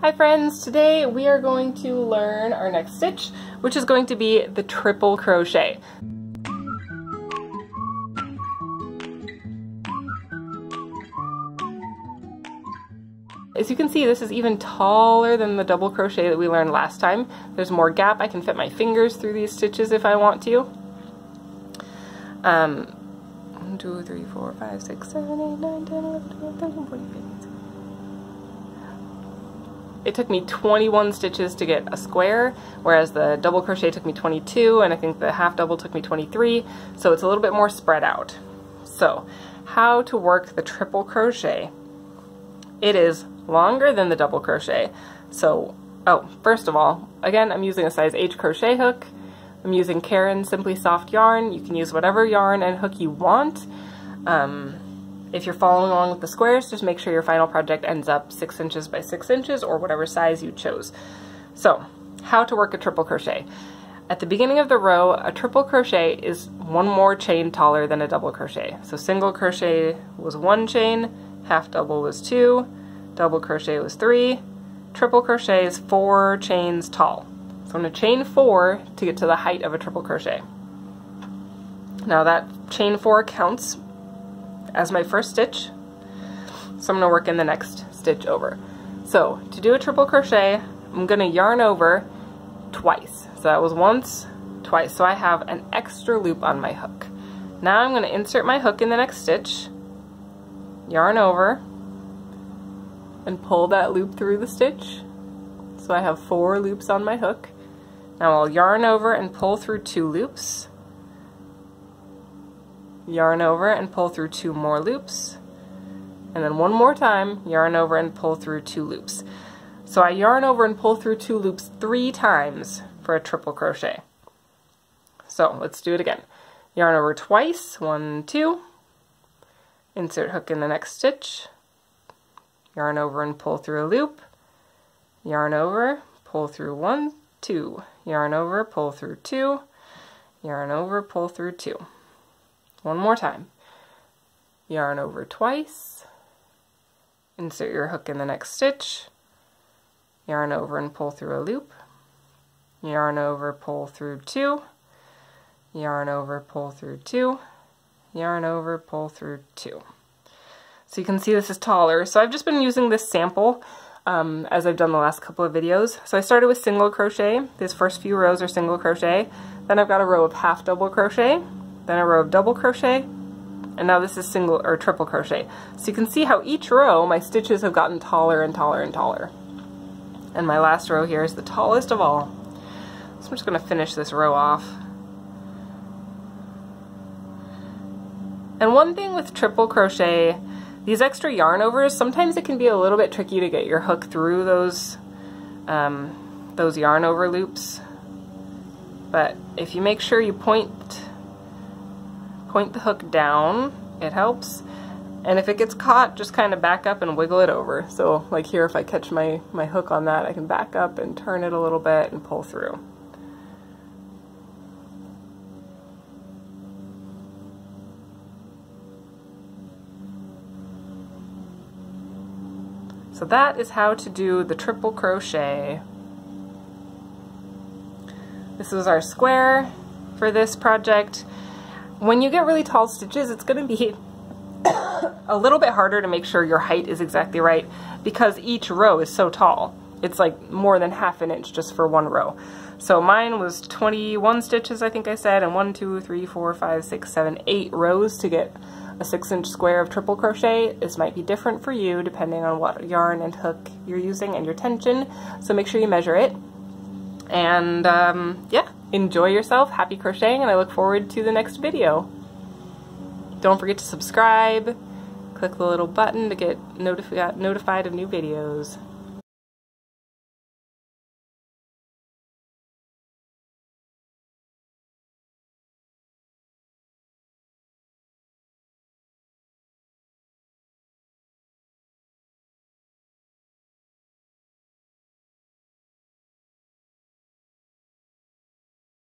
Hi friends, today we are going to learn our next stitch, which is going to be the triple crochet. As you can see, this is even taller than the double crochet that we learned last time. There's more gap. I can fit my fingers through these stitches if I want to. 1, 2, 3, 4, 5, 6, 7, 8, 9, 10, 11, 12, 13, 14, 15, 16. It took me 21 stitches to get a square, whereas the double crochet took me 22, and I think the half double took me 23, so it's a little bit more spread out. So, how to work the triple crochet. It is longer than the double crochet. So, first of all, again, I'm using a size H crochet hook. I'm using Karen's Simply Soft yarn. You can use whatever yarn and hook you want. If you're following along with the squares, just make sure your final project ends up 6 inches by 6 inches or whatever size you chose. So, how to work a triple crochet. At the beginning of the row, a triple crochet is one more chain taller than a double crochet. So single crochet was 1 chain, half double was 2, double crochet was 3, triple crochet is 4 chains tall. So I'm going to chain 4 to get to the height of a triple crochet. Now that chain 4 counts as my first stitch, so I'm going to work in the next stitch over. So to do a triple crochet, I'm going to yarn over twice. So that was once, twice. So I have an extra loop on my hook. Now I'm going to insert my hook in the next stitch, yarn over, and pull that loop through the stitch. So I have 4 loops on my hook. Now I'll yarn over and pull through 2 loops. Yarn over and pull through 2 more loops. And then one more time, yarn over and pull through 2 loops. So I yarn over and pull through 2 loops 3 times for a triple crochet. So let's do it again. Yarn over twice, 1, 2. Insert hook in the next stitch. Yarn over and pull through a loop. Yarn over, pull through 1, 2. Yarn over, pull through 2. Yarn over, pull through 2. One more time. Yarn over twice. Insert your hook in the next stitch. Yarn over and pull through a loop. Yarn over, pull through 2. Yarn over, pull through 2. Yarn over, pull through 2. So you can see this is taller. So I've just been using this sample as I've done the last couple of videos. So I started with single crochet. These first few rows are single crochet. Then I've got a row of half double crochet. Then a row of double crochet. And now this is single or triple crochet. So you can see how each row my stitches have gotten taller and taller and taller. And my last row here is the tallest of all. So I'm just going to finish this row off. And one thing with triple crochet, these extra yarn overs, sometimes it can be a little bit tricky to get your hook through those yarn over loops. But if you make sure you point the hook down, it helps. And if it gets caught, just kind of back up and wiggle it over. So like here, if I catch my hook on that, I can back up and turn it a little bit and pull through. So that is how to do the triple crochet. This is our square for this project. When you get really tall stitches, it's going to be a little bit harder to make sure your height is exactly right because each row is so tall. It's like more than ½ an inch just for one row. So mine was 21 stitches, I think I said, and 1, 2, 3, 4, 5, 6, 7, 8 rows to get a 6-inch square of triple crochet. This might be different for you depending on what yarn and hook you're using and your tension. So make sure you measure it. And yeah, enjoy yourself, happy crocheting, and I look forward to the next video. Don't forget to subscribe, click the little button to get notified of new videos.